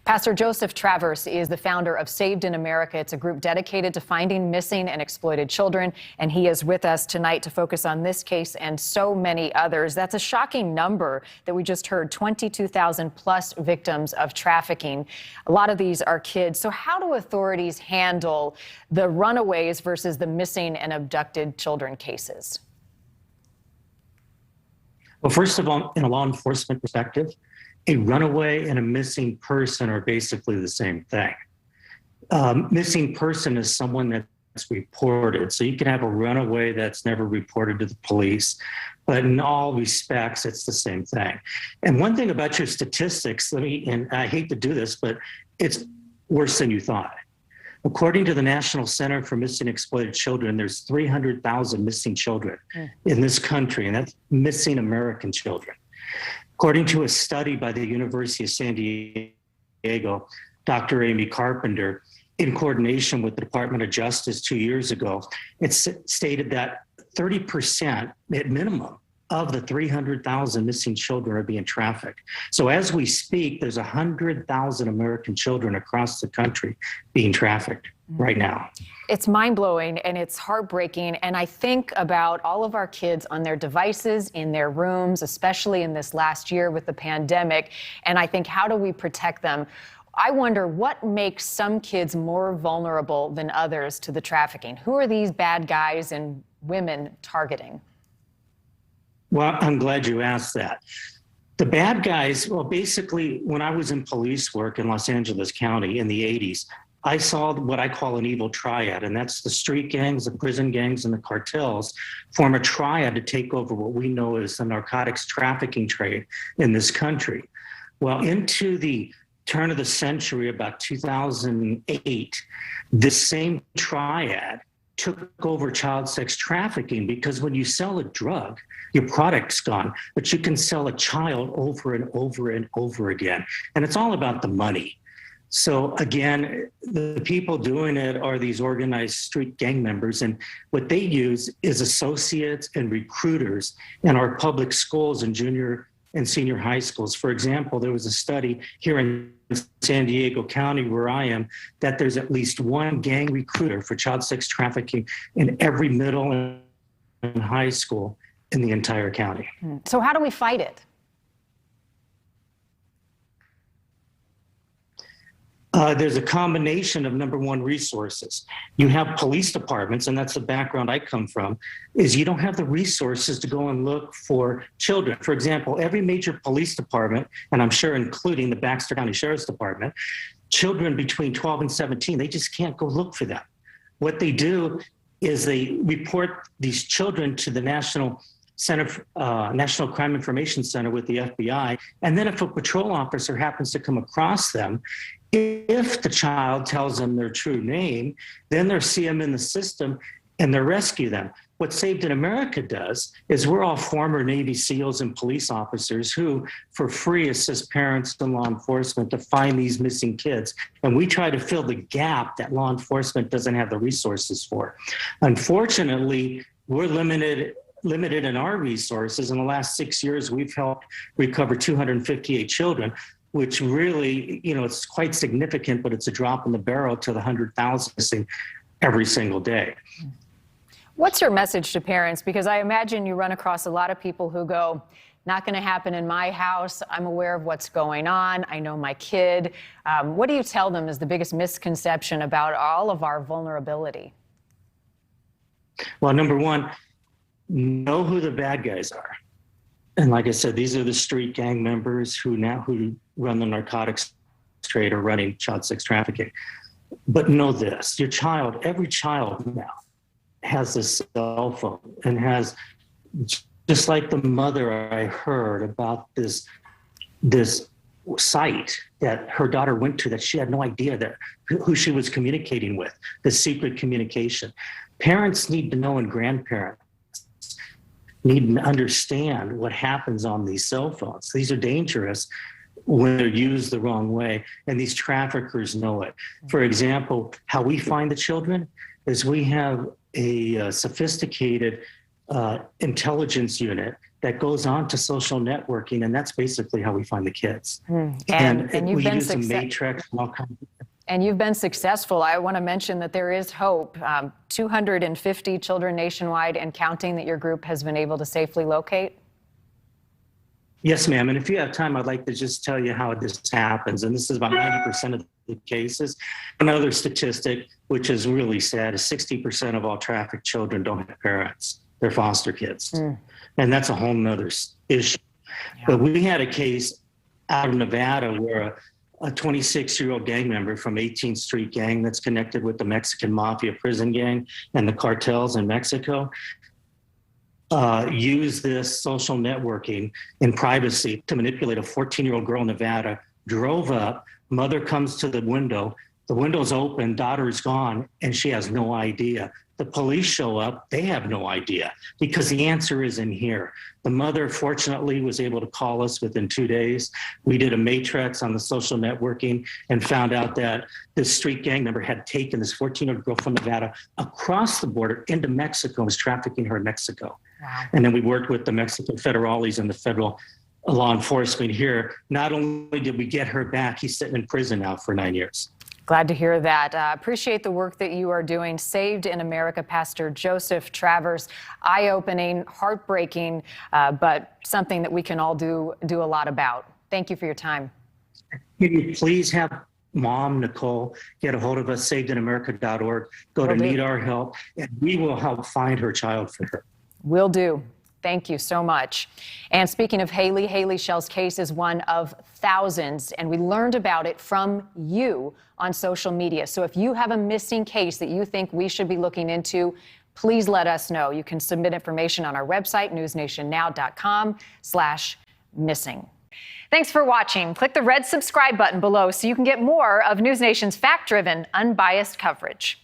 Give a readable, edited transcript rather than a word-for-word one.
Pastor Joseph Travers is the founder of Saved in America. It's a group dedicated to finding missing and exploited children, and he is with us tonight to focus on this case and so many others. That's a shocking number that we just heard, 22,000 plus victims of trafficking. A lot of these are kids. So how do authorities handle the runaways versus the missing and abducted children cases? Well, first of all, in a law enforcement perspective, a runaway and a missing person are basically the same thing. Missing person is someone that's reported. So you can have a runaway that's never reported to the police, but in all respects, it's the same thing. And one thing about your statistics, and I hate to do this, but it's worse than you thought. According to the National Center for Missing and Exploited Children, there's 300,000 missing children in this country, and that's missing American children. According to a study by the University of San Diego, Dr. Amy Carpenter, in coordination with the Department of Justice 2 years ago, it stated that 30% at minimum of the 300,000 missing children are being trafficked. So as we speak, there's 100,000 American children across the country being trafficked right now. It's mind-blowing and it's heartbreaking. And I think about all of our kids on their devices, in their rooms, especially in this last year with the pandemic. And I think, how do we protect them? I wonder what makes some kids more vulnerable than others to the trafficking. Who are these bad guys and women targeting? Well, I'm glad you asked that. The bad guys, well, basically, when I was in police work in Los Angeles County in the 80s, I saw what I call an evil triad, and that's the street gangs, the prison gangs, and the cartels form a triad to take over what we know as the narcotics trafficking trade in this country. Well, into the turn of the century, about 2008, this same triad took over child sex trafficking, because when you sell a drug, your product's gone, but you can sell a child over and over and over again. And it's all about the money. So again, the people doing it are these organized street gang members, and what they use is associates and recruiters in our public schools and junior and senior high schools. For example, there was a study here in San Diego County, where I am, that there's at least one gang recruiter for child sex trafficking in every middle and high school in the entire county. So how do we fight it? There's a combination of, number one, resources. You have police departments, and that's the background I come from, is you don't have the resources to go and look for children. For example, every major police department, and I'm sure including the Baxter County Sheriff's Department, children between 12 and 17, they just can't go look for them. What they do is they report these children to the National Crime Information Center with the FBI, and then if a patrol officer happens to come across them, if the child tells them their true name, then they'll see them in the system and they'll rescue them. What Saved in America does is we're all former Navy SEALs and police officers who, for free, assist parents and law enforcement to find these missing kids. And we try to fill the gap that law enforcement doesn't have the resources for. Unfortunately, we're limited in our resources. In the last 6 years, we've helped recover 258 children, which really, it's quite significant, but it's a drop in the barrel to the 100,000 missing every single day. What's your message to parents? Because I imagine you run across a lot of people who go, not going to happen in my house. I'm aware of what's going on. I know my kid. What do you tell them is the biggest misconception about all of our vulnerability? Well, number one, know who the bad guys are. And like I said, these are the street gang members who run the narcotics trade or running child sex trafficking. But know this, every child now has a cell phone and has, just like the mother I heard about this site that her daughter went to that she had no idea that who she was communicating with, the secret communication. Parents need to know, and grandparents need to understand what happens on these cell phones. These are dangerous when they're used the wrong way, and these traffickers know it. For example, how we find the children is we have a sophisticated intelligence unit that goes on to social networking, and that's basically how we find the kids. And you've we been use a matrix and all kinds of. And you've been successful. I want to mention that there is hope. 250 children nationwide and counting that your group has been able to safely locate. Yes, ma'am. And if you have time, I'd like to just tell you how this happens. And this is about 90% of the cases. Another statistic, which is really sad, is 60% of all trafficked children don't have parents. They're foster kids. And that's a whole nother issue. Yeah. But we had a case out of Nevada where a 26-year-old gang member from 18th Street gang that's connected with the Mexican mafia prison gang and the cartels in Mexico used this social networking in privacy to manipulate a 14-year-old girl in Nevada, drove up, mother comes to the window's open, daughter's gone, and she has no idea. The police show up, they have no idea because the answer is in here. The mother, fortunately, was able to call us within 2 days. We did a matrix on the social networking and found out that this street gang member had taken this 14-year-old girl from Nevada across the border into Mexico and was trafficking her in Mexico. Wow. And then we worked with the Mexican federales and the federal law enforcement here. Not only did we get her back, he's sitting in prison now for 9 years. Glad to hear that. Appreciate the work that you are doing. Saved in America, Pastor Joseph Travers. Eye-opening, heartbreaking, but something that we can all do a lot about. Thank you for your time. Can you please have Mom, Nicole, get a hold of us, savedinamerica.org. Go to Need Our Help, and we will help find her child for her. Will do. Thank you so much. And speaking of Haley Shell's case is one of thousands, and we learned about it from you on social media. So if you have a missing case that you think we should be looking into, please let us know. You can submit information on our website, newsnationnow.com/missing. Thanks for watching. Click the red subscribe button below so you can get more of News Nation's fact-driven, unbiased coverage.